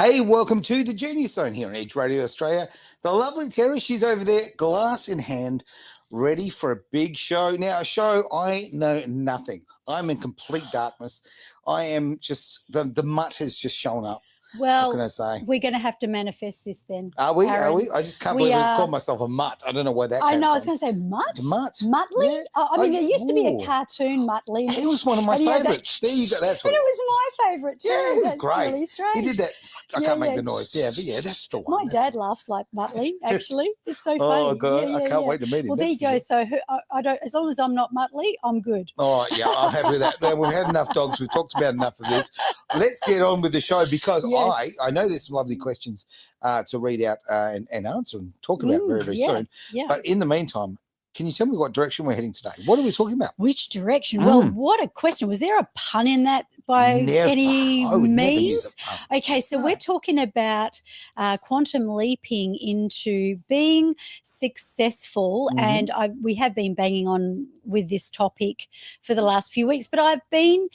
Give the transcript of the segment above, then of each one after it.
Hey, welcome to the Genius Zone here on Edge Radio Australia. The lovely Terry, she's over there, glass in hand, ready for a big show. Now, a show I know nothing. I'm in complete darkness. I am just, the mutt has just shown up. Well, what can I say? We're going to have to manifest this then. Are we? Aaron. Are we? I just can't believe I just called myself a mutt. I don't know where that came I know, from. I was going to say mutt. Mutt? Muttley? Yeah. I mean, there used to be a cartoon Muttley. He was one of my favourites. There you go. That's what it was my favourite too. Yeah, it was That's great. Really strange. He did that. I can't make the noise. Yeah, but yeah, that's the one. My dad laughs like Muttley, actually. It's so funny. Oh, God. I can't wait to meet him. Well, there you go. So I don't, as long as I'm not Muttley, I'm good. All right, yeah, I'm happy with that. Now, we've had enough dogs. We've talked about enough of this. Let's get on with the show because I know there's some lovely questions to read out and answer and talk about very soon. Yeah. But in the meantime, can you tell me what direction we're heading today? What are we talking about? Which direction? Well, what a question. Was there a pun in that by Kenny Mees? Okay, so we're talking about quantum leaping into being successful. And we have been banging on with this topic for the last few weeks, but I've been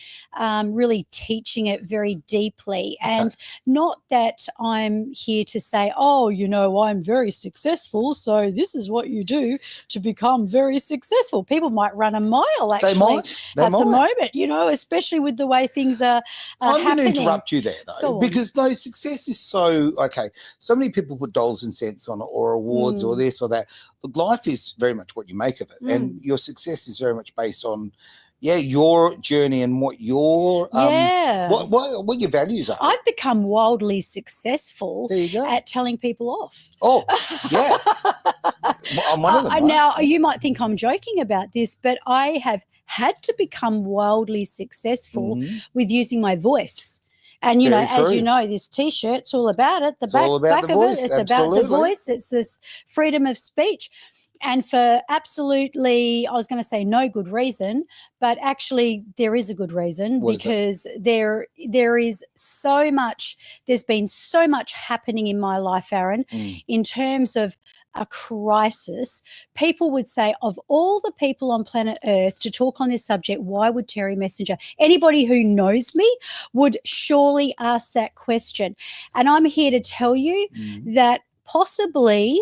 really teaching it very deeply. And not that I'm here to say, oh, you know, I'm very successful, so this is what you do to become very successful. People might run a mile actually they might. The moment, you know, especially with the way things are I'm happening. going to interrupt you there though, because success is so many people put dollars and cents on it or awards or this or that. But life is very much what you make of it, and your success is very much based on your journey and what your what your values are. I've become wildly successful at telling people off. Oh, yeah. I'm one of them. Right? Now, you might think I'm joking about this, but I have had to become wildly successful with using my voice. And, you know, as you know, this T-shirt's all about it. The back of it, it's about the voice. It's this freedom of speech. And for absolutely, I was going to say no good reason, but actually there is a good reason because there is so much, there's been so much happening in my life, Aaron, in terms of a crisis. People would say, of all the people on planet Earth to talk on this subject, why would Terry Messenger, anybody who knows me would surely ask that question. And I'm here to tell you that possibly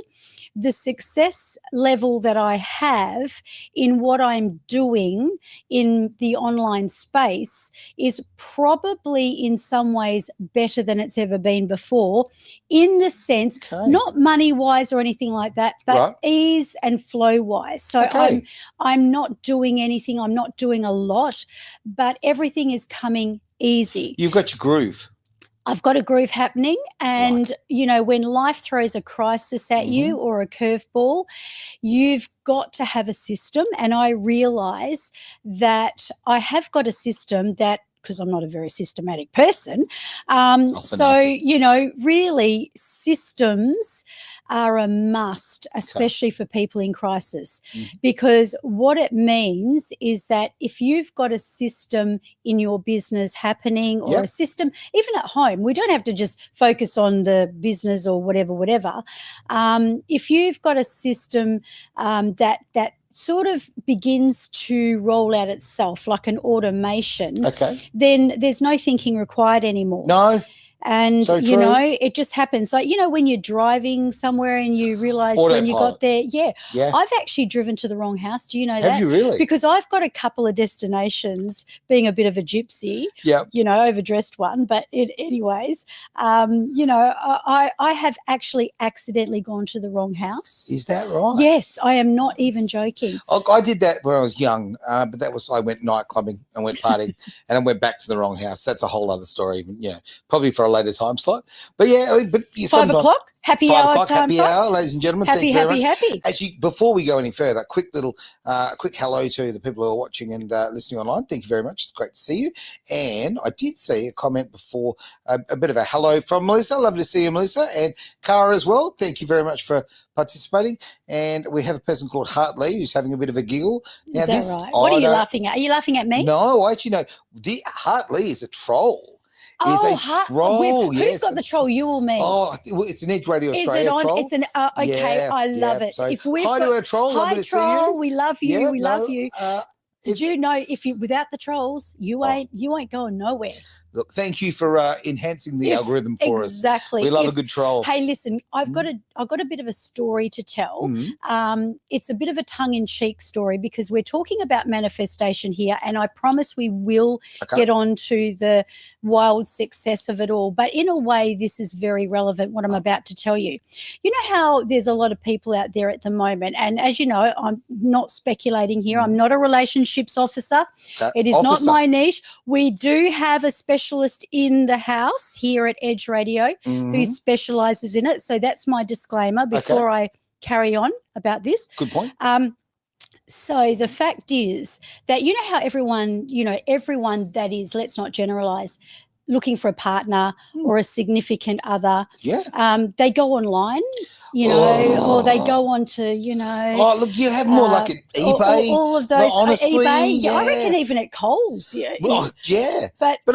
the success level that I have in what I'm doing in the online space is probably in some ways better than it's ever been before, in the sense, not money-wise or anything like that, but ease and flow-wise. So I'm not doing anything, I'm not doing a lot, but everything is coming easy. You've got your groove. I've got a groove happening, and, you know, when life throws a crisis at you or a curveball, you've got to have a system. And I realise that I have got a system that, because I'm not a very systematic person. So, you know, really systems are a must, especially for people in crisis, because what it means is that if you've got a system in your business happening or a system, even at home, we don't have to just focus on the business or whatever. If you've got a system that sort of begins to roll out itself like an automation, then there's no thinking required anymore. No. And, you know, it just happens. Like, you know, when you're driving somewhere and you realise when you got there, I've actually driven to the wrong house. Do you know that? Have you really? Because I've got a couple of destinations, being a bit of a gypsy, you know, overdressed one. But anyways, you know, I have actually accidentally gone to the wrong house. Is that right? Yes, I am not even joking. I did that when I was young, but that was, I went night clubbing and went partying and I went back to the wrong house. That's a whole other story, you know, probably for a later time slot. But 5 o'clock, happy hour time happy hour, ladies and gentlemen. Thank you very much. Happy. Actually, before we go any further, quick hello to the people who are watching and listening online. Thank you very much. It's great to see you. And I did see a comment before, a bit of a hello from Melissa. Lovely to see you, Melissa, and Cara as well. Thank you very much for participating. And we have a person called Hartley who's having a bit of a giggle. Now, is that right? What are you laughing at? Are you laughing at me? No, actually, no. Hartley is a troll. Is a troll. Who's got the troll, you or me? Oh, it's an Edge Radio Australia troll. It's an okay. I love it. So hi to our troll. Hi, troll. We love you. We love you. Did you know without the trolls, you ain't going nowhere. Look, thank you for enhancing the algorithm for us. Exactly. We love a good troll. Hey, listen, I've got a bit of a story to tell. It's a bit of a tongue-in-cheek story because we're talking about manifestation here, and I promise we will get on to the wild success of it all. But in a way, this is very relevant, what I'm about to tell you. You know how there's a lot of people out there at the moment, and as you know, I'm not speculating here. I'm not a relationships officer. It is not my niche. We do have a specialist in the house here at Edge Radio who specializes in it. So that's my disclaimer before I carry on about this. Good point. So the fact is that you know how everyone that is, let's not generalize, looking for a partner or a significant other, they go online, or they go on to, Oh, look, you have more like at eBay. All of those. Honestly, eBay, I reckon even at Coles. But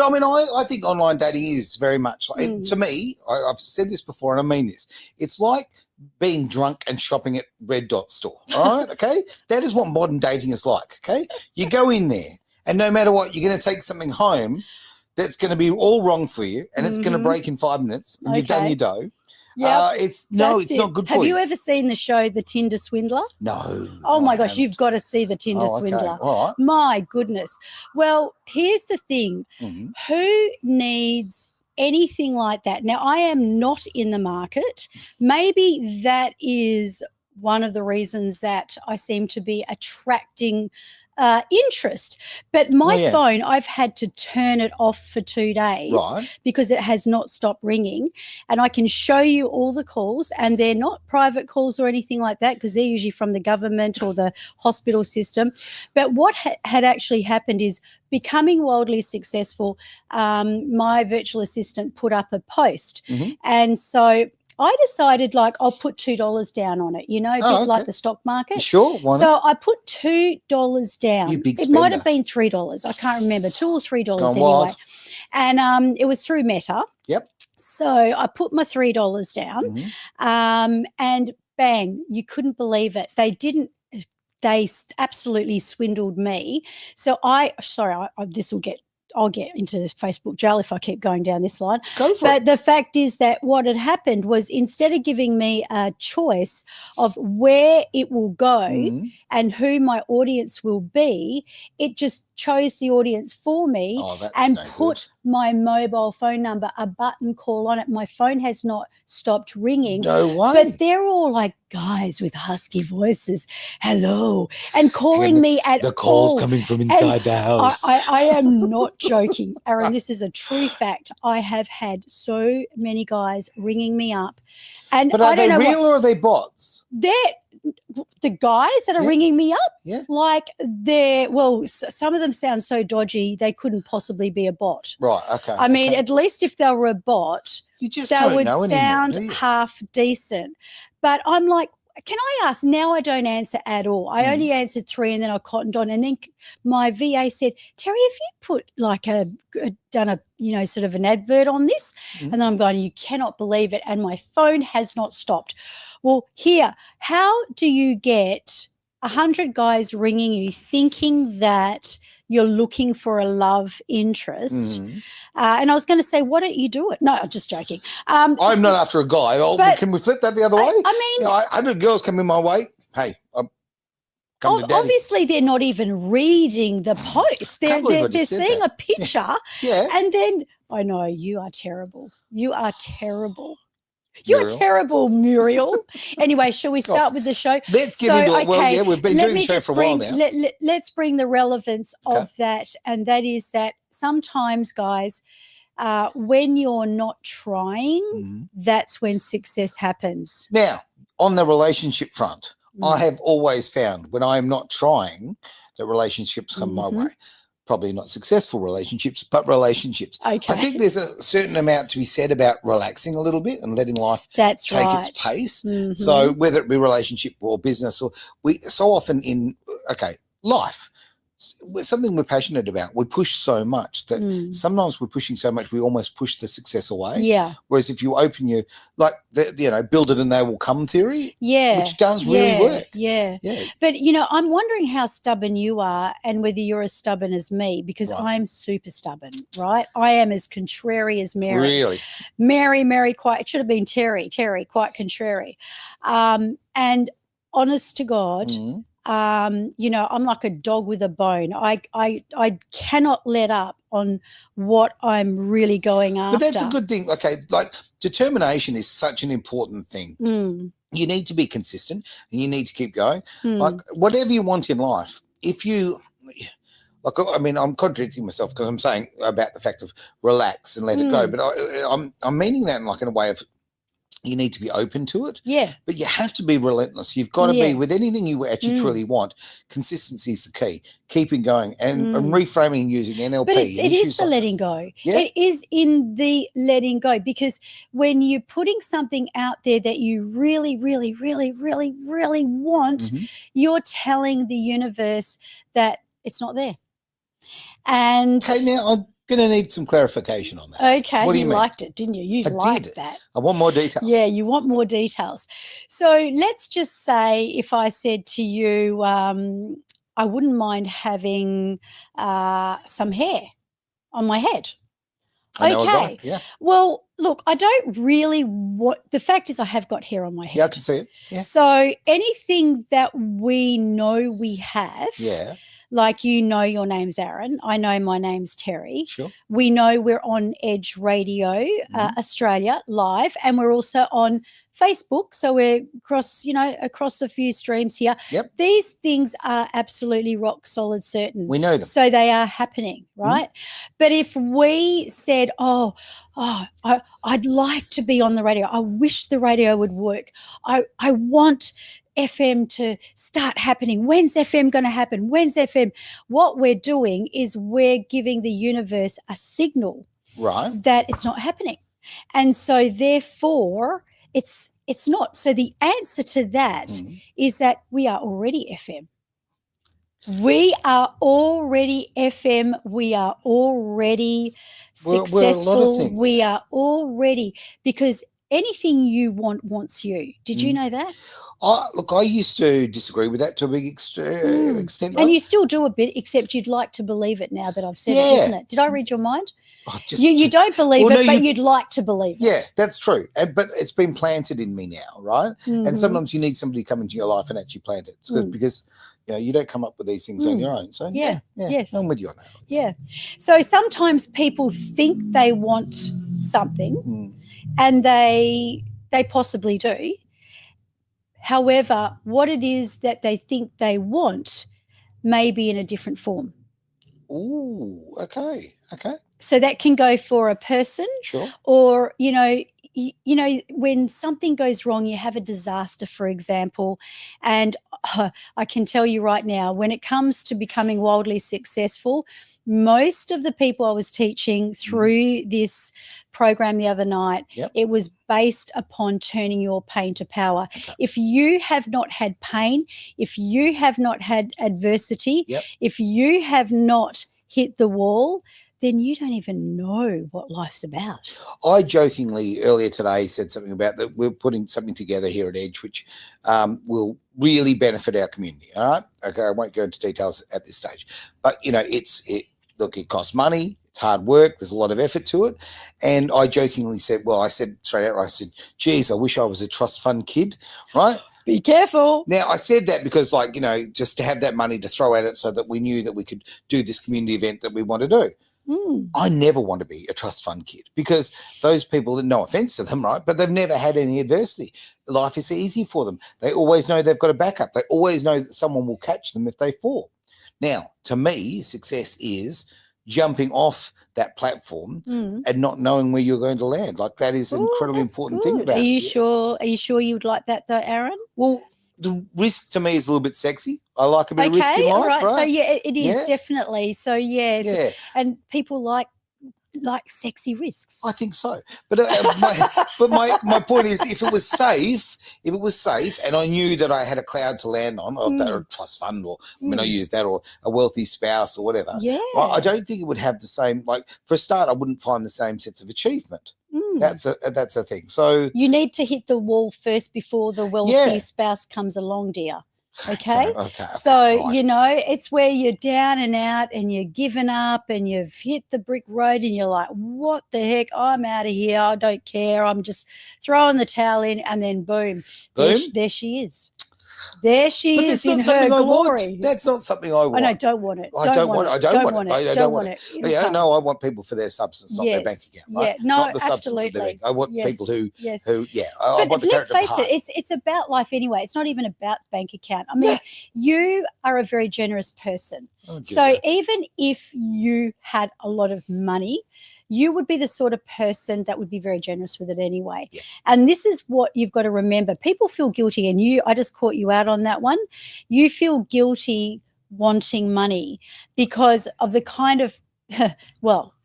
I mean, I think online dating is very much, to me, I've said this before and I mean this, it's like being drunk and shopping at Red Dot store, all right, okay? That is what modern dating is like, okay? You go in there and no matter what, you're going to take something home that's going to be all wrong for you, and it's going to break in 5 minutes, and you've done your dough. It's not good for you. Have you ever seen the show The Tinder Swindler? No. Oh my gosh, you've got to see The Tinder Swindler. All right. My goodness. Well, here's the thing. Who needs anything like that? Now, I am not in the market. Maybe that is one of the reasons that I seem to be attracting interest, but my phone, I've had to turn it off for 2 days because it has not stopped ringing, and I can show you all the calls, and they're not private calls or anything like that because they're usually from the government or the hospital system. But what had actually happened is, becoming wildly successful, my virtual assistant put up a post, and so I decided, I'll put $2 down on it, like the stock market. Sure, why not? So I put $2 down. You big it spender. might have been $3. I can't remember, $2 or $3 anyway. Wild. And it was through Meta. Yep. So I put my $3 down, and bang, you couldn't believe it. They absolutely swindled me. So I'll get into Facebook jail if I keep going down this line. But the fact is that what had happened was, instead of giving me a choice of where it will go and who my audience will be, it just chose the audience for me and put my mobile phone number, a button call on it. My phone has not stopped ringing. No way. But they're all like guys with husky voices, hello, and calling me at the calls coming from inside the house. I am not joking, Aaron. This is a true fact. I have had so many guys ringing me up, and but are they real or are they bots? They're the guys that are ringing me up. Yeah, some of them sound so dodgy they couldn't possibly be a bot. Right. Okay. I mean, at least if they were a bot, you just they would know sound anymore, half decent. But I'm like, can I ask? Now I don't answer at all. I only answered 3, and then I cottoned on. And then my VA said, Terry, have you put done a sort of an advert on this? And then I'm going, you cannot believe it. And my phone has not stopped. Well, here, how do you get 100 guys ringing you thinking that you're looking for a love interest? And I was going to say, why don't you do it? No, I'm just joking. I'm not after a guy. Can we flip that the other way? I mean, 100 girls come in my way. Hey, come to daddy. Obviously, they're not even reading the post. They're seeing a picture. And then, I know, you are terrible. You are terrible. You're terrible, Muriel. Anyway, shall we start with the show? Let's get into it. Well, we've been doing the show for a while now. Let's bring the relevance of that, and that is that sometimes, guys, when you're not trying, that's when success happens. Now, on the relationship front, I have always found when I am not trying that relationships come my way. Probably not successful relationships, but relationships. Okay. I think there's a certain amount to be said about relaxing a little bit and letting life take its pace. So whether it be relationship or business, or so often in life, something we're passionate about. We push so much that sometimes we're pushing so much we almost push the success away. Yeah. Whereas if you open your, like, build it and they will come theory, yeah, which does really work. Yeah. But, I'm wondering how stubborn you are and whether you're as stubborn as me, because I'm super stubborn, right? I am as contrary as Mary. Really? Mary, quite, it should have been Terry, quite contrary. And honest to God, I'm like a dog with a bone. I cannot let up on what I'm really going after. But that's a good thing. Okay, like determination is such an important thing. You need to be consistent and you need to keep going. Like whatever you want in life, if you, like, I mean, I'm contradicting myself because I'm saying about the fact of relax and let it go, but I'm meaning that in a way of, you need to be open to it. Yeah. But you have to be relentless. You've got to be, with anything you actually truly want, consistency is the key. Keeping going and reframing and using NLP. But it is the letting go. Yeah. It is in the letting go, because when you're putting something out there that you really, really, really, really, really want, you're telling the universe that it's not there. And okay, now I'm going to need some clarification on that. Okay, what do you mean? Liked it, didn't you? You liked that. I want more details. Yeah, you want more details. So let's just say if I said to you, I wouldn't mind having some hair on my head. Okay. Yeah. Well, look, I don't really want, the fact is I have got hair on my head. Yeah, I can see it. Yeah. So anything that we know we have. Yeah. Like, your name's Aaron. I know my name's Terry. Sure. We know we're on Edge Radio Australia live, and we're also on Facebook. So we're across a few streams here. Yep. These things are absolutely rock solid certain. We know them. So they are happening, right? But if we said, I'd like to be on the radio. I wish the radio would work. I want FM to start happening. When's FM going to happen? When's FM? What we're doing is we're giving the universe a signal, right, that it's not happening. And so therefore it's not. So the answer to that is that we are already FM. We are already FM. We are already successful. We are already, because anything you want wants you. Did you know that? Look, I used to disagree with that to a big extent. And you still do a bit, except you'd like to believe it now that I've said it, isn't it? Did I read your mind? You don't believe it, but you'd like to believe it. Yeah, that's true. But it's been planted in me now, right? And sometimes you need somebody to come into your life and actually plant it. It's good because you don't come up with these things on your own. So yes, I'm with you on that. Yeah. So sometimes people think they want something, and they possibly do. However, what it is that they think they want may be in a different form. Ooh, okay. So that can go for a person, sure, or when something goes wrong, you have a disaster, for example, and I can tell you right now, when it comes to becoming wildly successful, most of the people I was teaching through this program the other night, it was based upon turning your pain to power. Okay. If you have not had pain, if you have not had adversity, if you have not hit the wall, then you don't even know what life's about. I jokingly earlier today said something about that we're putting something together here at Edge which will really benefit our community. All right. Okay. I won't go into details at this stage, but it costs money. It's hard work. There's a lot of effort to it. And I jokingly said, I said straight out, I said, geez, I wish I was a trust fund kid. Right. Be careful. Now, I said that because, just to have that money to throw at it so that we knew that we could do this community event that we want to do. I never want to be a trust fund kid because those people, no offense to them, right, but they've never had any adversity. Life is easy for them. They always know they've got a backup. They always know that someone will catch them if they fall. Now, to me, success is jumping off that platform and not knowing where you're going to land. Like, that is an incredibly important thing about it. Are you sure you'd like that though, Aaron? Well, the risk to me is a little bit sexy. I like a bit of risk in life, right? So, it is definitely. So, and people like like sexy risks. I think so. But my point is, if it was safe, and I knew that I had a cloud to land on, or that, or a trust fund, or I use that, or a wealthy spouse, or whatever. Yeah. I don't think it would have the same. Like, for a start, I wouldn't find the same sense of achievement. That's a thing. So you need to hit the wall first before the wealthy spouse comes along, dear. Okay. So, right. it's where you're down and out and you're given up and you've hit the brick road and you're like, what the heck? I'm out of here. I don't care. I'm just throwing the towel in, and then boom. There she is. There she is in her glory. That's not something I want. I don't want it. I don't want it. I don't want it. Yeah, no, I want people for their substance, not their bank account. Right? Yeah, no, not the substance of their bank. I want people who I but want the let's character. face it, it's about life anyway. It's not even about bank account. I mean, you are a very generous person. So even if you had a lot of money, you would be the sort of person that would be very generous with it anyway. Yeah. And this is what you've got to remember. People feel guilty, and I just caught you out on that one. You feel guilty wanting money because of the kind of,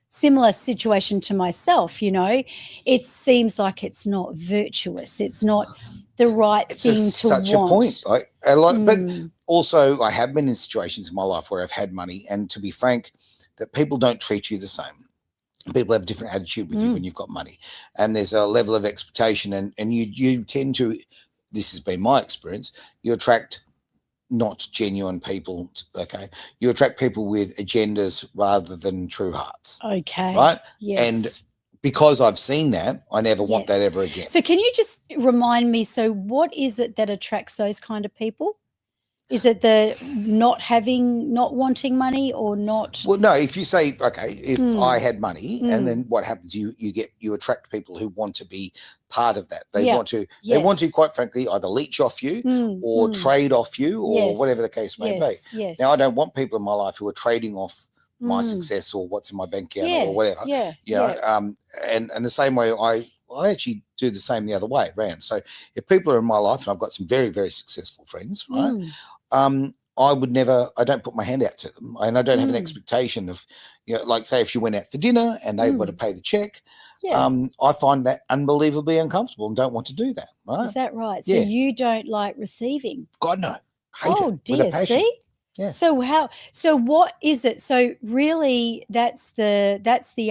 similar situation to myself, it seems like it's not virtuous. It's not the right thing to want. It's such a point. But also I have been in situations in my life where I've had money, and to be frank, that people don't treat you the same. People have a different attitude with you when you've got money, and there's a level of expectation, and you tend to, this has been my experience, you attract not genuine people. Okay. You attract people with agendas rather than true hearts. Okay. Right? Yes. And because I've seen that, I never want that ever again. So can you just remind me, so what is it that attracts those kind of people? Is it the not wanting money, or not? Well, no, if you say, okay, if I had money, and then what happens, you attract people who want to be part of that. They want to, quite frankly, either leech off you or trade off you, or whatever the case may be. Yes. Now, I don't want people in my life who are trading off my success or what's in my bank account or whatever. And the same way I actually do the same the other way around. So if people are in my life, and I've got some very, very successful friends, right? I don't put my hand out to them, and I don't have an expectation of, like, say, if you went out for dinner and they were to pay the check, I find that unbelievably uncomfortable and don't want to do that. Right? Is that right? So you don't like receiving? God, no. Hate it dear. with a passion. See? Yeah. So what is it? So really that's the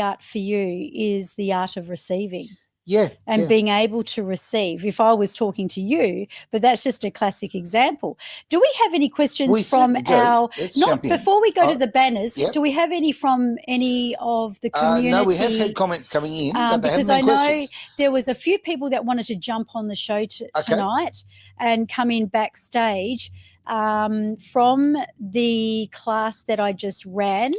art for you, is the art of receiving. Yeah. And being able to receive, if I was talking to you, but that's just a classic example. Do we have any questions from our, before we go to the banners, do we have any from any of the community? No, we have had comments coming in, but they because haven't been I know questions. There was a few people that wanted to jump on the show tonight and come in backstage. From the class that I just ran.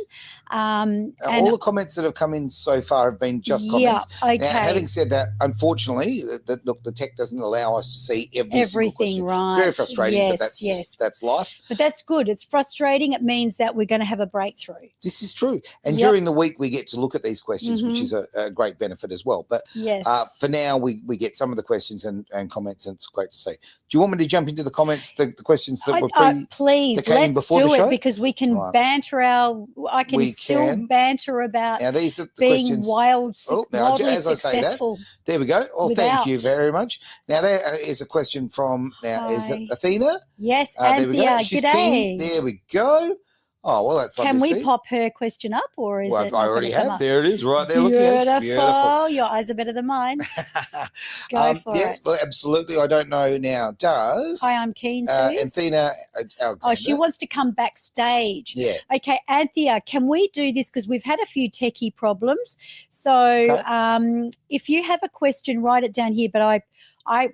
And all the comments that have come in so far have been just comments. Okay. Now, having said that, unfortunately, the tech doesn't allow us to see every single question. Right. Very frustrating, but that's life. But that's good. It's frustrating. It means that we're going to have a breakthrough. This is true. And during the week, we get to look at these questions, which is a great benefit as well. But for now, we get some of the questions and comments, and it's great to see. Do you want me to jump into the comments, the questions that were please, let's do it, because we can banter I can still banter about now, these are the being questions. wildly as I say successful. There we go. Oh, thank you very much. Now, there is a question from, is it Athena? Yes, there we go. She's g'day. keen. There we go. Oh, well, that's lovely. Can we pop her question up, or is it? I already have. There it is, right there. Beautiful. Your eyes are better than mine. Go for it. Well, absolutely. I don't know now. Hi, I'm keen to. Anthea Alexander. Oh, she wants to come backstage. Yeah. Okay, Anthea, can we do this? Because we've had a few techie problems. So if you have a question, write it down here. But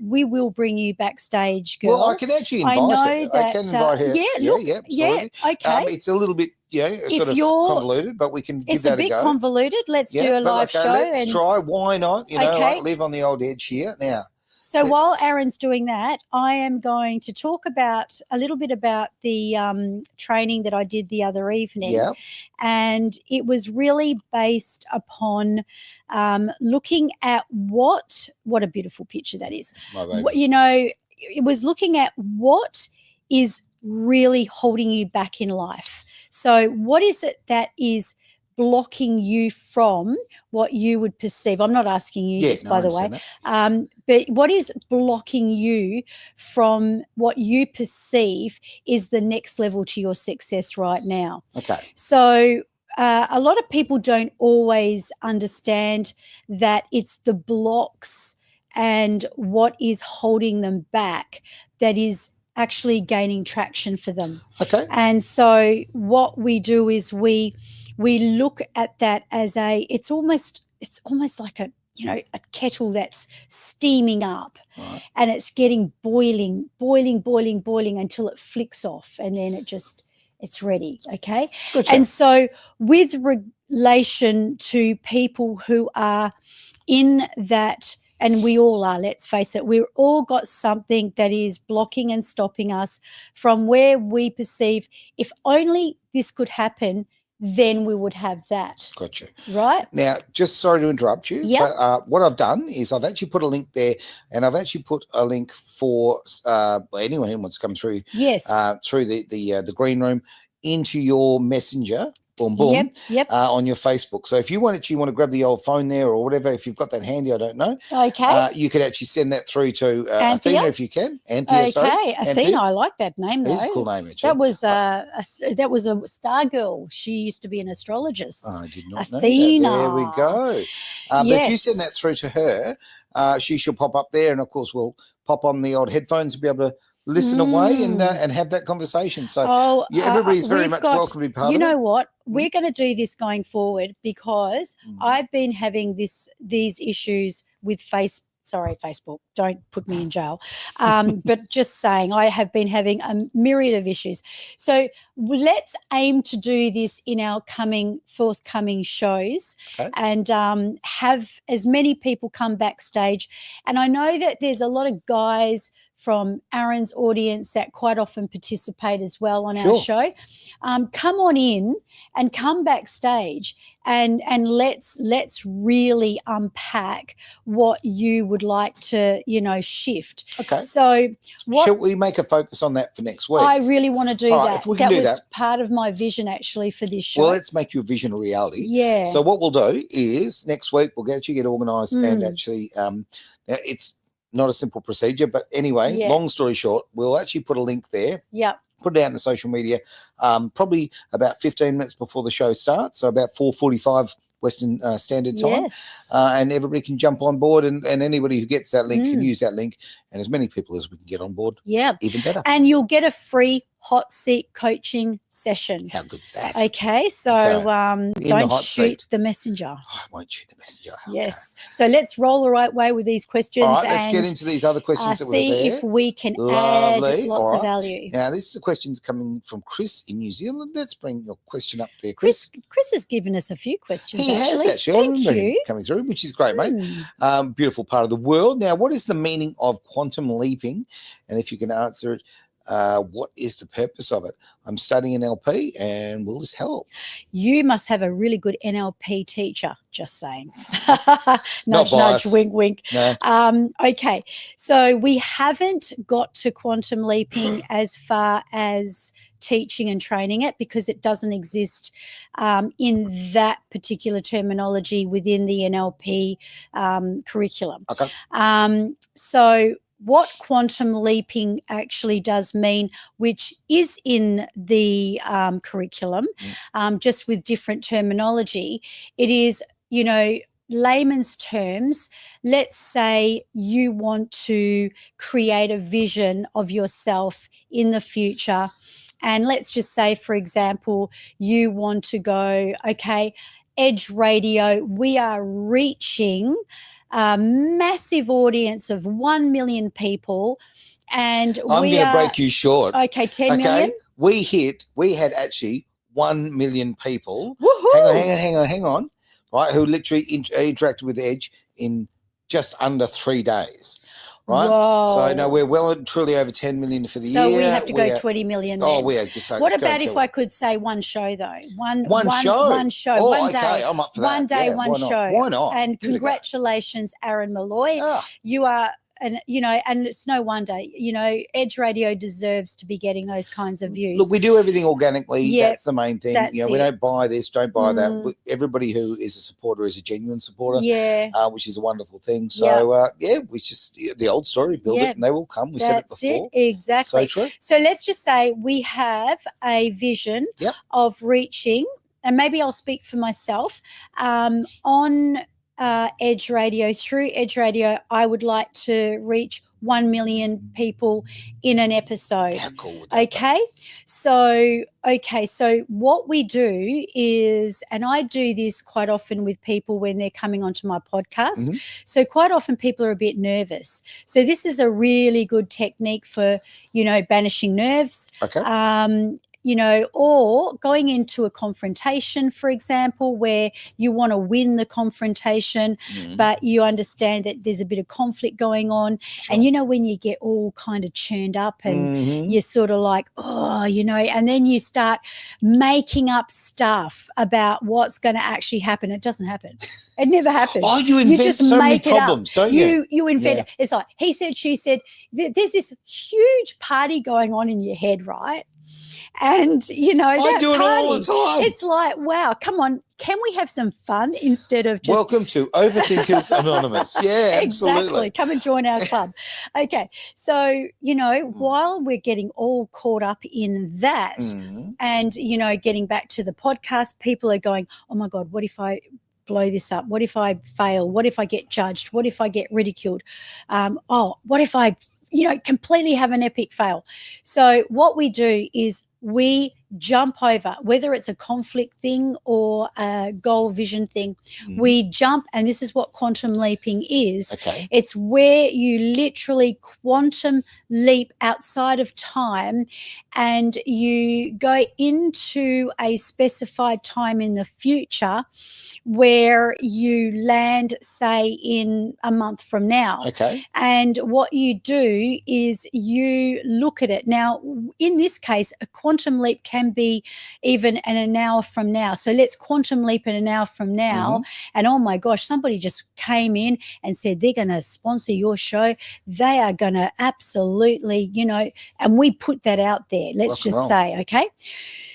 we will bring you backstage, girl. Well, I can actually invite her. I can invite her. Absolutely. Okay. It's a little bit, sort of convoluted, but we can give that a go. It's a bit convoluted. Let's do a live show. Let's try. Why not? Like, live on the old edge here now. So while Aaron's doing that, I am going to talk a little bit about the training that I did the other evening. Yeah. And it was really based upon looking at what a beautiful picture that is. My baby. It was looking at what is really holding you back in life. So what is it that is blocking you from what you would perceive? I'm not asking you this, by the way. But what is blocking you from what you perceive is the next level to your success right now? Okay. So a lot of people don't always understand that it's the blocks and what is holding them back that is actually gaining traction for them. Okay. And so what we do is we look at that as it's almost like a kettle that's steaming up, right, and it's getting boiling until it flicks off, and then it's ready. Okay. Gotcha. And so with relation to people who are in that, and we all are, let's face it, we've all got something that is blocking and stopping us from where we perceive, if only this could happen, then we would have that. Gotcha. Right? Now, just sorry to interrupt you, yep. but what I've done is I've actually put a link there, and I've actually put a link for anyone who wants to come through, yes, through the green room into your messenger. Boom, boom, yep. On your Facebook. So if you want to grab the old phone there or whatever, if you've got that handy, I don't know. Okay. You could actually send that through to Athena if you can. Anthea, okay. Sorry. Athena, I like that name though. It's a cool name, actually. That was a star girl. She used to be an astrologist. I did not Athena. know that. There we go. Yes. But if you send that through to her, she shall pop up there, and of course we'll pop on the old headphones and be able to listen away and have that conversation. So everybody's very much welcome to be part of it. You know what? We're going to do this going forward because I've been having these issues with Facebook. Don't put me in jail. But just saying, I have been having a myriad of issues. So let's aim to do this in our forthcoming shows, and have as many people come backstage. And I know that there's a lot of guys from Aaron's audience that quite often participate as well on our show. Come on in and come backstage and let's really unpack what you would like to, shift. Okay. So shall we make a focus on that for next week? I really want to do All that. Right, if we can that do was part of my vision actually for this show. Well, let's make your vision a reality. Yeah. So what we'll do is next week we'll get organised and actually it's not a simple procedure, but anyway, long story short, we'll actually put a link there. Yep. Put it out in the social media, probably about 15 minutes before the show starts, so about 4:45 Western Standard Time. Yes. And everybody can jump on board, and anybody who gets that link can use that link, and as many people as we can get on board, even better. And you'll get a free hot seat coaching session. How good's that? Okay, so don't shoot the messenger. I won't shoot the messenger. Yes. So let's roll the right way with these questions. All right, let's get into these other questions that were there. See if we can add lots of value. Now, this is a question coming from Chris in New Zealand. Let's bring your question up there, Chris. Chris has given us a few questions. He has actually. Thank you. Coming through, which is great, mate. Beautiful part of the world. Now, what is the meaning of quantum leaping? And if you can answer it, what is the purpose of it? I'm studying NLP, and will this help? You must have a really good NLP teacher, just saying. Nudge, nudge, wink, wink. No. Okay, so we haven't got to quantum leaping as far as teaching and training it, because it doesn't exist in that particular terminology within the NLP curriculum. Okay. So what quantum leaping actually does mean, which is in the curriculum, just with different terminology, it is, layman's terms. Let's say you want to create a vision of yourself in the future. And let's just say, for example, you want to go, okay, Edge Radio, we are reaching a massive audience of 1 million people, and I'm going to break you short. Okay, 10 million. We had actually 1 million people. Woohoo! Hang on. Right, who literally interacted with Edge in just under 3 days. Right. Whoa. So no, we're well and truly over 10 million for the year. So we have to go 20 million. Then. Oh, we are. So what about if I could say one show though? One show. One show. Oh, one day. Okay. I'm up for that. One day, one show. Why not? And congratulations, Aaron Malloy. Ah. You are and it's no wonder, Edge Radio deserves to be getting those kinds of views. Look, we do everything organically. Yep, that's the main thing. that's we don't buy this, don't buy that. Everybody who is a supporter is a genuine supporter, which is a wonderful thing. So, we just, the old story, build it and they will come. We said it before. Exactly. So true. So let's just say we have a vision of reaching, and maybe I'll speak for myself, on Edge Radio, through Edge Radio, I would like to reach 1 million people in an episode. How cool would that okay. So what we do is, and I do this quite often with people when they're coming onto my podcast. So quite often people are a bit nervous. So this is a really good technique for, banishing nerves. Okay. Or going into a confrontation, for example, where you want to win the confrontation, but you understand that there's a bit of conflict going on. Sure. And, when you get all kind of churned up and you're sort of like, and then you start making up stuff about what's going to actually happen. It doesn't happen. It never happens. Oh, you invent just so many make it problems, up. don't you? You invent it. It's like he said, she said. There's this huge party going on in your head, right? And, I do it all the time. It's like, wow, come on. Can we have some fun instead of just... Welcome to Overthinkers Anonymous. Yeah, absolutely. Exactly. Come and join our club. Okay. So, while we're getting all caught up in that and, getting back to the podcast, people are going, oh, my God, what if I blow this up? What if I fail? What if I get judged? What if I get ridiculed? What if I, completely have an epic fail? So what we do is we jump over, whether it's a conflict thing or a goal vision thing, we jump, and this is what quantum leaping is. Okay. It's where you literally quantum leap outside of time and you go into a specified time in the future where you land, say, in a month from now. Okay. And what you do is you look at it. Now, in this case, a quantum leap can be even an hour from now. So let's quantum leap in an hour from now. And oh my gosh, somebody just came in and said they're going to sponsor your show. They are going to absolutely, and we put that out there. Let's just say, okay.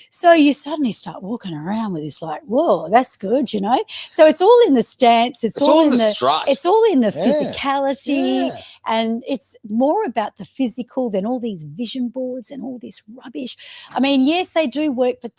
So you suddenly start walking around with this like, whoa, that's good, So it's all in the stance. It's all in the strut. It's all in the physicality. Yeah. And it's more about the physical than all these vision boards and all this rubbish. I mean, yes, they do work, but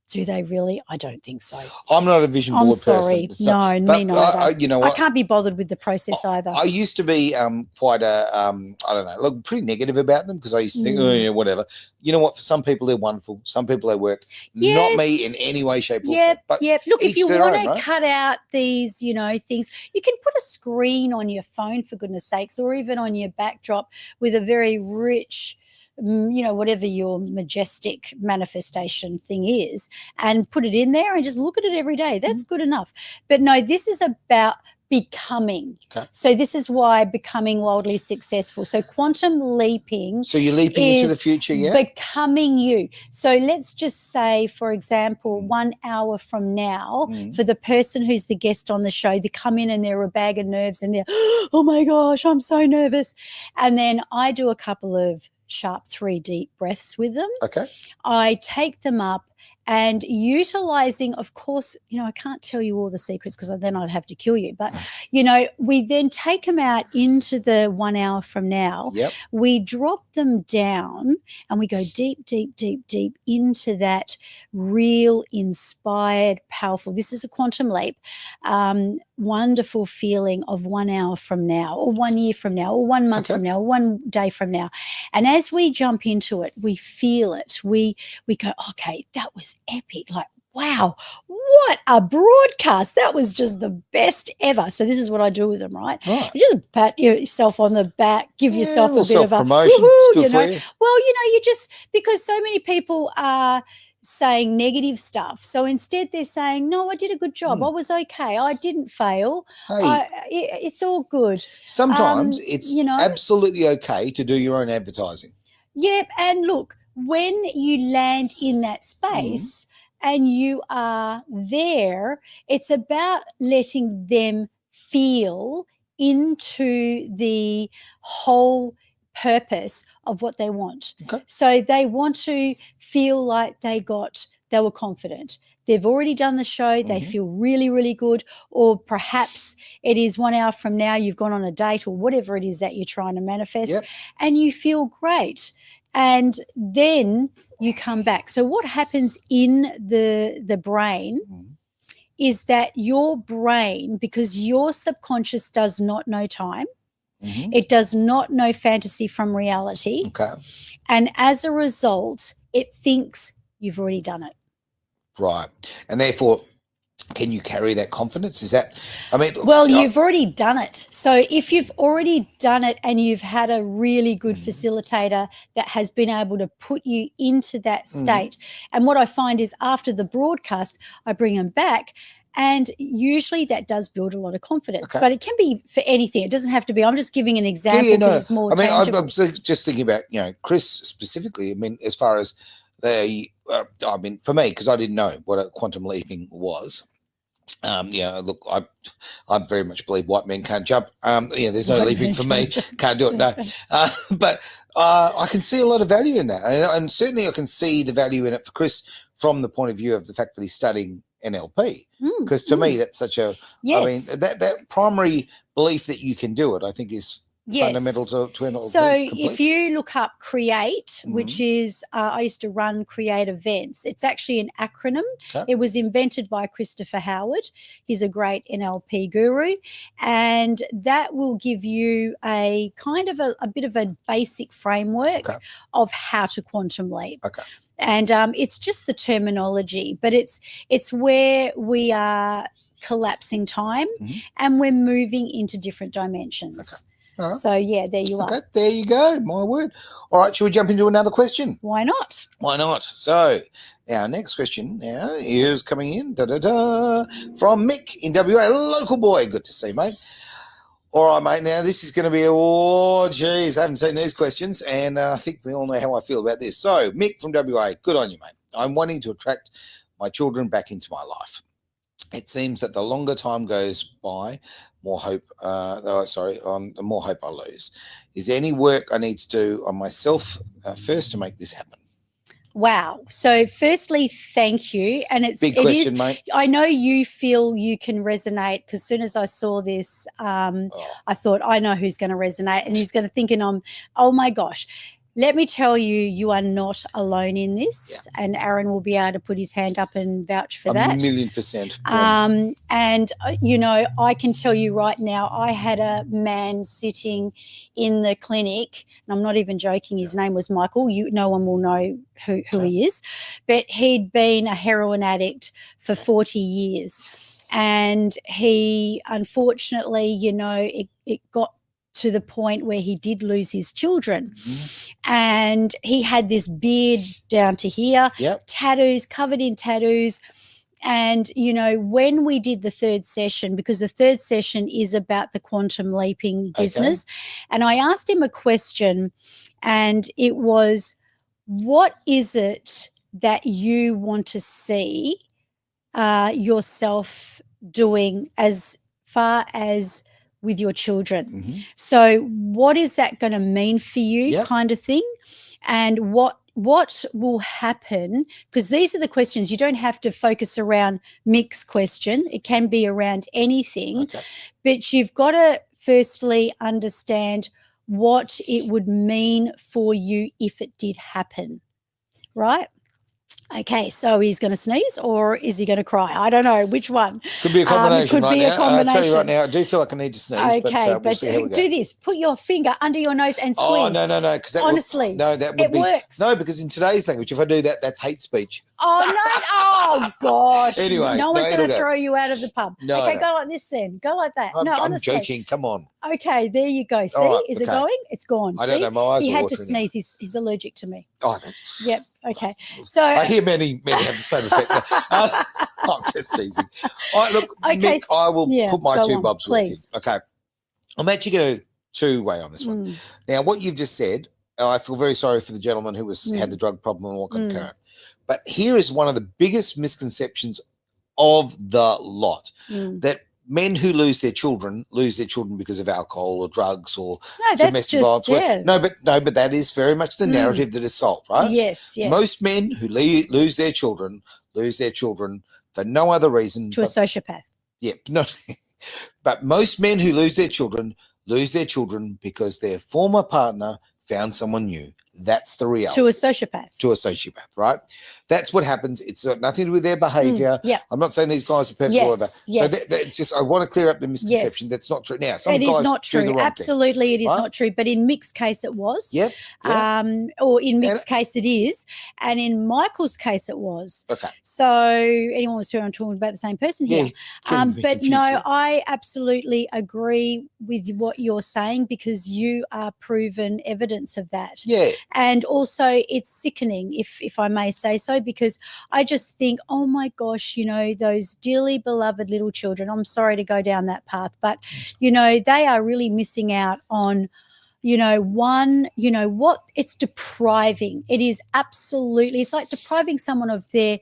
do they really? I don't think so. I'm not a vision board person. I'm sorry. No, me neither. You know what? I can't be bothered with the process either. I used to be quite I don't know, look, pretty negative about them because I used to think, oh, yeah, whatever. You know what? For some people, they're wonderful. Some people, they work. Yes. Not me in any way, shape, or form. But look, if you want to right? cut out these, things, you can put a screen on your phone, for goodness sakes, or even on your backdrop with a very rich, whatever your majestic manifestation thing is, and put it in there and just look at it every day. That's good enough. But no, this is about becoming. Okay. So this is why becoming wildly successful. So quantum leaping. So you're leaping into the future, yeah? Becoming you. So let's just say, for example, 1 hour from now, for the person who's the guest on the show, they come in and they're a bag of nerves and they're, oh my gosh, I'm so nervous. And then I do a couple of sharp 3 deep breaths with them. Okay. I take them up and utilizing, of course, I can't tell you all the secrets because then I'd have to kill you. But, we then take them out into the 1 hour from now. Yep. We drop them down and we go deep, deep, deep, deep into that real, inspired, powerful. This is a quantum leap. Wonderful feeling of 1 hour from now or 1 year from now or 1 month from now or 1 day from now. And as we jump into it, we feel it. We go, okay, that was epic. Like, wow, what a broadcast. That was just the best ever. So this is what I do with them, right? You just pat yourself on the back, give yourself a bit of a promotion. woohoo, Well, you just, because so many people are saying negative stuff. So instead they're saying, no, I did a good job. I was okay. I didn't fail. Hey, it's all good. Sometimes it's absolutely okay to do your own advertising. Yep. And look, when you land in that space and you are there, it's about letting them feel into the whole purpose of what they want. Okay. So they want to feel like they were confident. They've already done the show. They feel really, really good. Or perhaps it is 1 hour from now, you've gone on a date or whatever it is that you're trying to manifest, and you feel great. And then you come back. So what happens in the brain is that your brain, because your subconscious does not know time, it does not know fantasy from reality. Okay. And as a result, it thinks you've already done it. Right. And therefore, can you carry that confidence? Is that, well, you've already done it. So if you've already done it and you've had a really good facilitator that has been able to put you into that state, and what I find is after the broadcast, I bring them back. And usually that does build a lot of confidence, but it can be for anything. It doesn't have to be. I'm just giving an example because it's more tangible. I'm just thinking about, Chris specifically. As far as for me, because I didn't know what a quantum leaping was. Look, I very much believe white men can't jump. There's no leaping for me. Can't do it, no. But I can see a lot of value in that. And certainly I can see the value in it for Chris from the point of view of the fact that he's studying NLP. Because to me, that's such a, that primary belief that you can do it, I think is fundamental to NLP. So if you look up CREATE, which is, I used to run CREATE events. It's actually an acronym. It was invented by Christopher Howard. He's a great NLP guru. And that will give you a kind of a bit of a basic framework of how to quantum leap. And it's just the terminology, but it's where we are collapsing time and we're moving into different dimensions. Right. So, there you are. Okay, there you go. My word. All right, shall we jump into another question? Why not? Why not? So, our next question now is coming in from Mick in WA, local boy. Good to see, mate. All right, mate. Now, this is going to be, I haven't seen these questions, and I think we all know how I feel about this. So, Mick from WA, good on you, mate. I'm wanting to attract my children back into my life. It seems that the longer time goes by, the more hope I lose. Is there any work I need to do on myself first to make this happen? Wow. So firstly, thank you. And it's big question, mate. I know you feel you can resonate because as soon as I saw this, I thought, I know who's going to resonate, and he's going to thinking, oh my gosh. Let me tell you, you are not alone in this, and Aaron will be able to put his hand up and vouch for that. 1,000,000%. And, I can tell you right now, I had a man sitting in the clinic, and I'm not even joking, his name was Michael. No one will know who he is, but he'd been a heroin addict for 40 years. And he, unfortunately, it got to the point where he did lose his children. And he had this beard down to here, tattoos, covered in tattoos. And, when we did the third session, because the third session is about the quantum leaping business, and I asked him a question, and it was, what is it that you want to see yourself doing as far as with your children? So what is that going to mean for you, kind of thing? And what will happen? Because these are the questions. You don't have to focus around Mick's question. It can be around anything. But you've got to firstly understand what it would mean for you if it did happen, right? Okay, so he's going to sneeze, or is he going to cry? I don't know which one. Could be a combination. Could be a combination. I'll tell you right now, I do feel like I need to sneeze. Okay, but we'll see how we go. Do this. Put your finger under your nose and squeeze. Oh, no. Because honestly, that would works. No, because in today's language, if I do that, that's hate speech. Oh no! Oh gosh! Anyway, no one's going to throw you out of the pub. No, okay, go like this then. Go like that. I'm honestly. joking. Come on. Okay, there you go. See, right, is it going? It's gone. I don't know. My eyes he are had watering to sneeze. He's allergic to me. Oh, that's. Yep. Okay. So I hear many have the same effect. I'm just teasing. All right, look, okay, Mick, I will put my two bobs please. with you. Okay, I'm actually going to two-way on this one. Now, what you've just said, I feel very sorry for the gentleman who had the drug problem and all concurrent. But here is one of the biggest misconceptions of the lot, that men who lose their children because of alcohol or drugs or no, that's domestic violence. yeah. No, but that is very much the narrative that is sold, right? Yes, yes. Most men who lose their children for no other reason to a sociopath. Yeah, but most men who lose their children because their former partner found someone new. That's the reality. To a sociopath. Right? That's what happens. It's got nothing to do with their behaviour. Yeah. I'm not saying these guys are perfect. Yes, So it's just, I want to clear up the misconception. Yes. That's not true. Now, it is not true. Absolutely, thing, it is not true. But in Mick's case, it was. Yep. Or in Mick's case, it is. And in Michael's case, it was. Okay. So anyone was sure I'm talking about the same person here. But no, I absolutely agree with what you're saying because you are proven evidence of that. Yeah. And also it's sickening, if I may say so, because I just think, oh my gosh, those dearly beloved little children, I'm sorry to go down that path, but, they are really missing out on, what it's depriving. It is absolutely, it's like depriving someone of their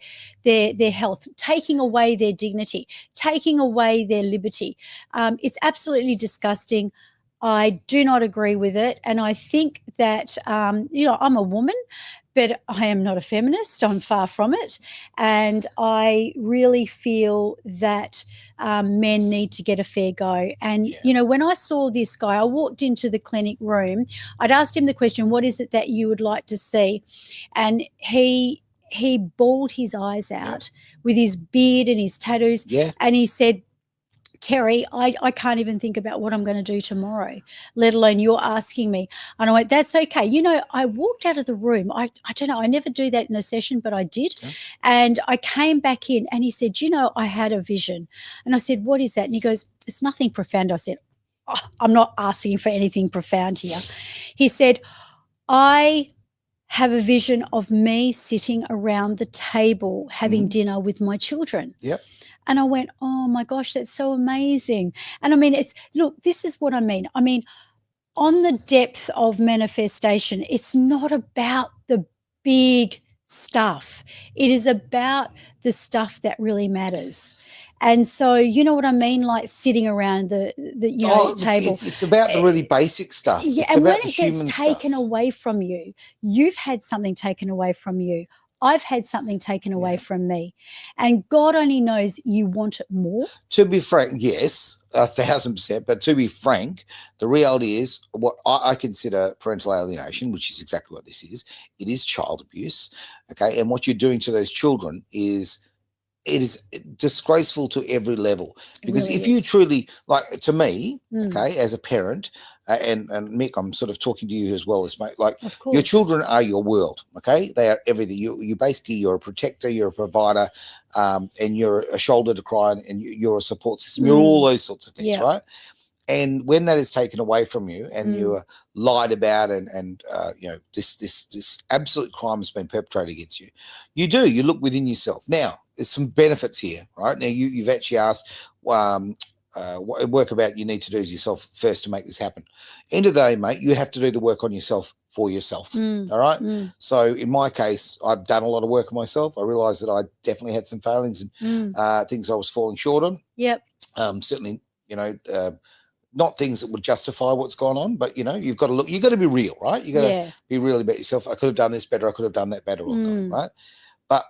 health, taking away their dignity, taking away their liberty. It's absolutely disgusting. I do not agree with it. And I think that, I'm a woman, but I am not a feminist. I'm far from it. And I really feel that men need to get a fair go. And, when I saw this guy, I walked into the clinic room. I'd asked him the question, what is it that you would like to see? And he bawled his eyes out with his beard and his tattoos. Yeah. And he said, Terry, I can't even think about what I'm going to do tomorrow, let alone you're asking me. And I went, that's okay. I walked out of the room. I don't know. I never do that in a session, but I did. Okay. And I came back in and he said, I had a vision. And I said, what is that? And he goes, it's nothing profound. I said, I'm not asking for anything profound here. He said, I have a vision of me sitting around the table having dinner with my children. Yep. And I went, oh my gosh, that's so amazing. And this is what I mean. I mean, on the depth of manifestation, it's not about the big stuff. It is about the stuff that really matters. And so, you know what I mean? Like sitting around the table. It's about the really basic stuff. Yeah, it's and about when it gets taken away from you, you've had something taken away from you. I've had something taken away from me. And God only knows you want it more. To be frank, yes, 1,000%. But to be frank, the reality is what I consider parental alienation, which is exactly what this is. It is child abuse. Okay. And what you're doing to those children is disgraceful to every level. Because really if you truly, like to me, okay, as a parent, and Mick, I'm sort of talking to you as well as mate, like your children are your world, okay? They are everything. You basically, you're a protector, you're a provider, and you're a shoulder to cry on, and you're a support system. You're all those sorts of things, right? And when that is taken away from you and you are lied about and this absolute crime has been perpetrated against you, you look within yourself. Now, there's some benefits here, right? Now, you've actually asked what work about you need to do to yourself first to make this happen. End of the day, mate, you have to do the work on yourself for yourself, all right? So in my case, I've done a lot of work on myself. I realised that I definitely had some failings and things I was falling short on. Yep. Certainly, not things that would justify what's gone on, but you've got to look. You've got to be real, right? You got to be real about yourself. I could have done this better. I could have done that better, right? But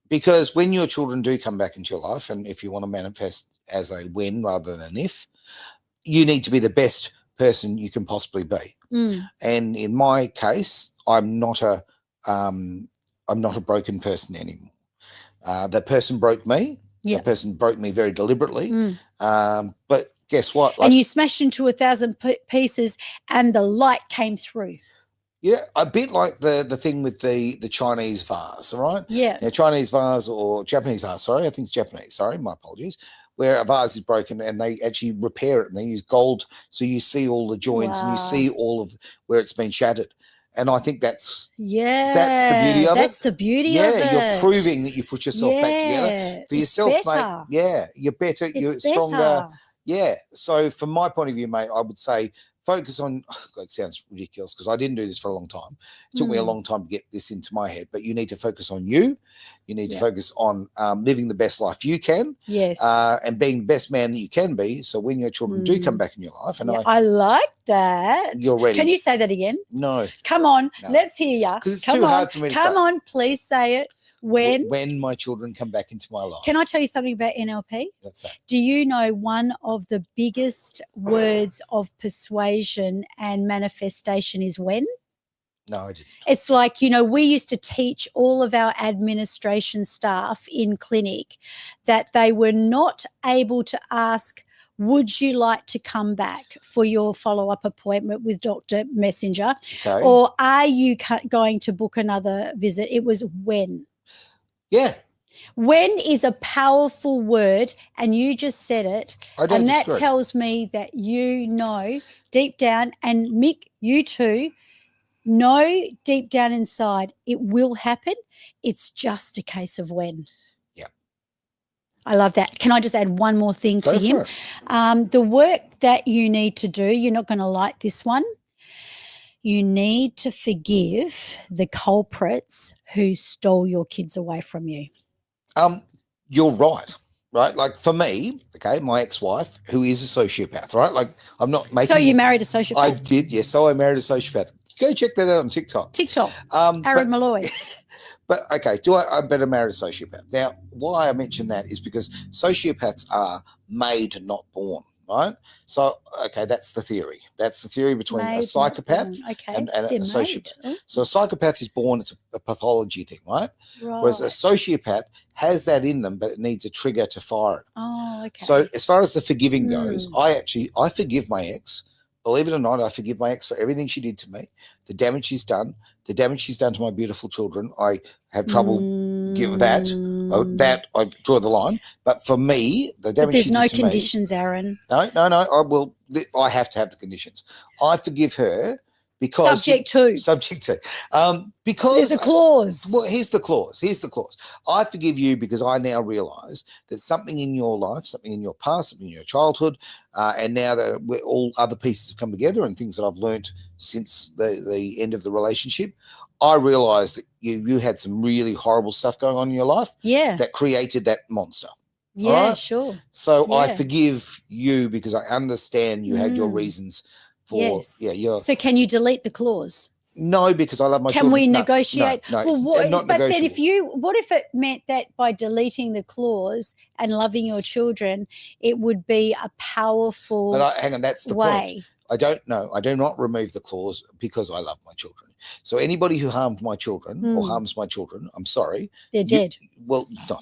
because when your children do come back into your life, and if you want to manifest as a when rather than an if, you need to be the best person you can possibly be. And in my case, I'm not a broken person anymore. That person broke me. That person broke me very deliberately. But guess what? And you smashed into 1,000 pieces and the light came through. Yeah, a bit like the thing with the Chinese vase, all right? Yeah. Now, Chinese vase or Japanese vase, sorry, I think it's Japanese, sorry, my apologies, where a vase is broken and they actually repair it and they use gold so you see all the joints and you see all of where it's been shattered. And I think that's the beauty of it. That's the beauty of it. Yeah, you're proving that you put yourself back together. For yourself, mate, yeah, you're better, you're stronger. Yeah. So from my point of view, mate, I would say focus on, God, it sounds ridiculous because I didn't do this for a long time. It took me a long time to get this into my head, but you need to focus on you. You need to focus on living the best life you can. Yes. And being the best man that you can be. So when your children do come back in your life, and I like that. You're ready. Can you say that again? No. Come on. No. Let's hear you. Because it's too hard for me to say. Come on, please say it. When my children come back into my life. Can I tell you something about NLP? What's that? Do you know one of the biggest words of persuasion and manifestation is when? No, I didn't. It's like, we used to teach all of our administration staff in clinic that they were not able to ask, would you like to come back for your follow-up appointment with Dr. Messenger? Okay. Or are you going to book another visit? It was when. Yeah. When is a powerful word, and you just said it. And that disagree. tells me that you know deep down, and Mick, you too, know deep down inside it will happen. It's just a case of when. Yeah. I love that. Can I just add one more thing to him? The work that you need to do, you're not going to like this one. You need to forgive the culprits who stole your kids away from you. You're right. Like for me, okay, my ex-wife, who is a sociopath, right? Like I'm not making. So you married a sociopath? I did, yes. So I married a sociopath. Go check that out on TikTok. Aaron Malloy. But okay, I better marry a sociopath. Now, why I mention that is because sociopaths are made, not born, right? So, okay, that's the theory. That's the theory between a psychopath and a sociopath. So a psychopath is born, it's a pathology thing, right? Whereas a sociopath has that in them, but it needs a trigger to fire it. Oh, okay. So as far as the forgiving goes, I forgive my ex. Believe it or not, I forgive my ex for everything she did to me, the damage she's done, the damage she's done to my beautiful children. I have trouble give that. That I draw the line. But for me, the damage. But there's no conditions, Aaron. No. I have to have the conditions. I forgive her because subject to because there's a clause. Well, here's the clause. I forgive you because I now realise that something in your life, something in your past, something in your childhood, and now that all other pieces have come together and things that I've learned since the end of the relationship, I realised that you had some really horrible stuff going on in your life. Yeah. That created that monster. Yeah, sure. So I forgive you because I understand you had your reasons. So can you delete the clause? No, because I love my children. Can we negotiate? No, well, not but negotiable. then what if it meant that by deleting the clause and loving your children, it would be a powerful hang on, that's the way. Point. I do not remove the clause because I love my children. So anybody who harmed my children or harms my children, I'm sorry. They're dead. Well, no.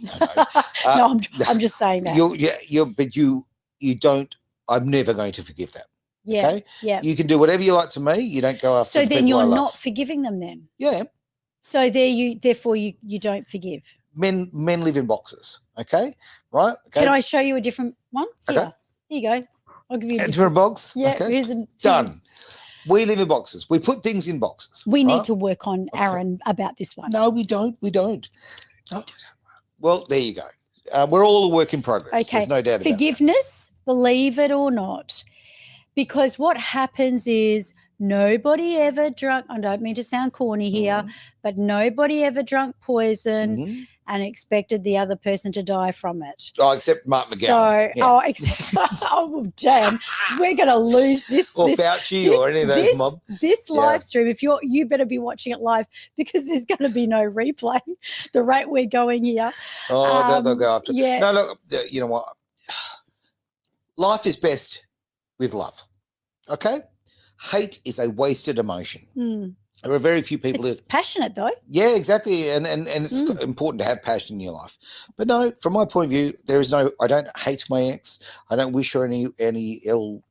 No, I'm just saying that. But you don't, I'm never going to forgive that. Yeah. Okay? Yeah. You can do whatever you like to me. You don't go after So the then people you're I love. not forgiving them then? Yeah. So therefore you don't forgive. Men live in boxes. Okay. Right. Okay. Can I show you a different one? Okay. Here you go. I'll give you a different box. Yeah. Okay. Done. We live in boxes. We put things in boxes. We need to work on Aaron about this one. No, we don't. No. Well, there you go. We're all a work in progress. Okay. There's no doubt about Forgiveness, believe it or not. Because what happens is nobody ever drunk, I don't mean to sound corny here, but nobody ever drunk poison and expected the other person to die from it. Oh, except Mark McGowan. Well, damn, we're going to lose this. Or Fauci or any of those mob. This live stream, if you better be watching it live because there's going to be no replay, the rate we're going here. Oh, they'll go after. Yeah. No, look, you know what? Life is best with love. Okay? Hate is a wasted emotion. There are very few people it's passionate though. Yeah, exactly. And it's important to have passion in your life. But no, from my point of view, I don't hate my ex. I don't wish her any ill,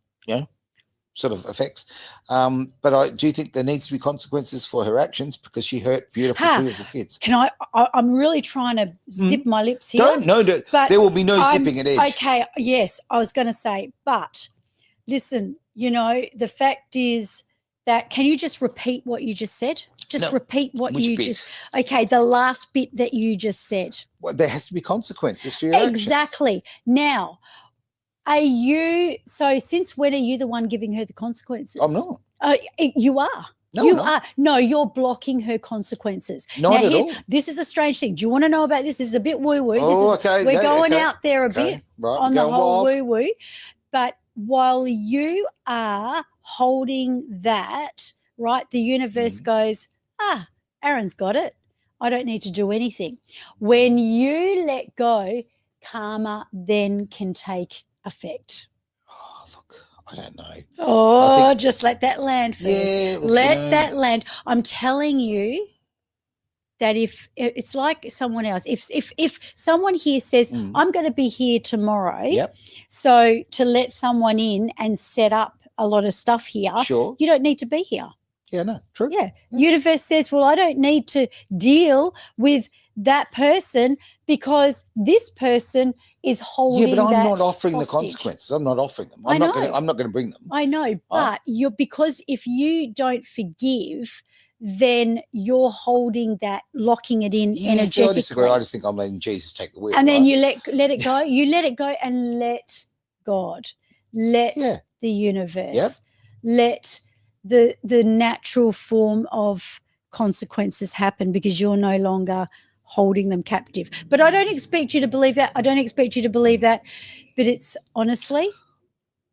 sort of effects. But I do think there needs to be consequences for her actions because she hurt beautiful kids. Can I'm really trying to zip my lips here. But there will be no zipping at edge. Okay, yes, I was going to say, but listen, the fact is that, can you just repeat what you just said? Repeat what you just, okay, the last bit that you just said. Well, there has to be consequences for your actions. Exactly. Now, Are you, so since when are you the one giving her the consequences? I'm not. You are. No, you are. No, you're blocking her consequences. Not at all. This is a strange thing. Do you want to know about this? This is a bit woo-woo. Okay. We're going out there a bit right, on the whole woo-woo. But while you are holding that, right, the universe goes, Aaron's got it. I don't need to do anything. When you let go, karma then can take effect. Oh, look, I don't know. Oh, just let that land first. Yeah, let that land. I'm telling you that if it's like someone else, if someone here says, I'm going to be here tomorrow, so to let someone in and set up a lot of stuff here, sure, you don't need to be here. Yeah, no, true. Yeah. Universe says, well, I don't need to deal with that person because this person is holding. Yeah, but I'm not offering hostage. the consequences. I'm not offering them. I'm not going to bring them. I know, but because if you don't forgive, then you're holding that, locking it in energetically. I disagree. I just think I'm letting Jesus take the wheel. And then you let it go. You let it go and let God, let the universe, let the natural form of consequences happen, because you're no longer holding them captive. But I don't expect you to believe that. But it's honestly,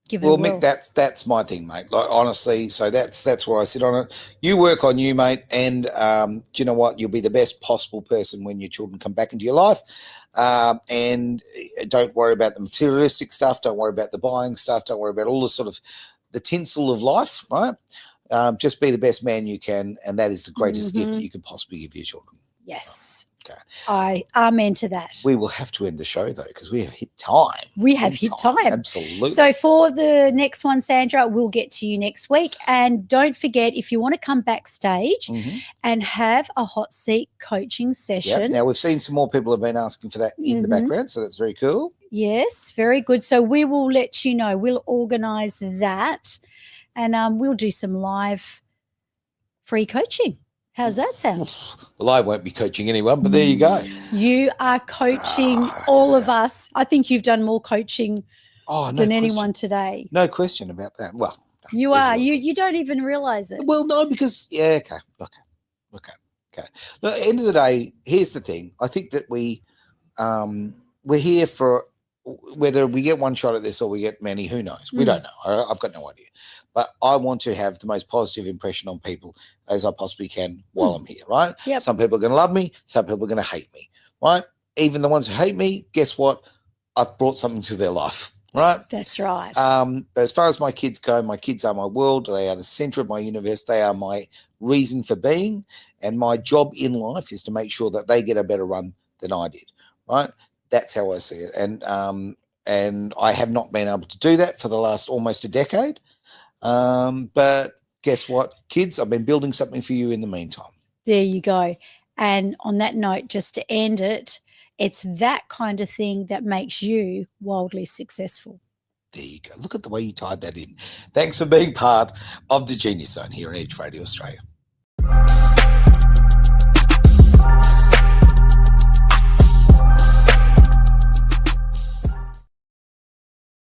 give it a whirl. Mick, that's my thing, mate. Like, honestly, so that's where I sit on it. You work on you, mate, and do you know what? You'll be the best possible person when your children come back into your life. And don't worry about the materialistic stuff. Don't worry about the buying stuff. Don't worry about all the sort of the tinsel of life, right? Just be the best man you can, and that is the greatest gift that you could possibly give your children. Yes. Okay. I amen to that. We will have to end the show, though, because we have hit time. We have hit time. Absolutely. So for the next one, Sandra, we'll get to you next week. And don't forget, if you want to come backstage and have a hot seat coaching session. Yep. Now, we've seen some more people have been asking for that in the background, so that's very cool. Yes, very good. So we will let you know. We'll organise that, and we'll do some live free coaching. How's that sound? Well, I won't be coaching anyone, but there you go. You are coaching all of us. I think you've done more coaching than anyone today. No question about that. Well, you are. You don't even realise it. Well, no, because okay. Look, at the end of the day, here's the thing. I think that we're here for whether we get one shot at this or we get many. Who knows? We don't know. I've got no idea. But I want to have the most positive impression on people as I possibly can while I'm here, right? Yep. Some people are going to love me. Some people are going to hate me, right? Even the ones who hate me, guess what? I've brought something to their life, right? That's right. But as far as my kids go, my kids are my world. They are the center of my universe. They are my reason for being. And my job in life is to make sure that they get a better run than I did, right? That's how I see it. And I have not been able to do that for the last almost a decade. But guess what, kids? I've been building something for you in the meantime. There you go. And on that note, just to end it, it's that kind of thing that makes you wildly successful. There you go. Look at the way you tied that in. Thanks for being part of the Genius Zone here on Edge Radio Australia.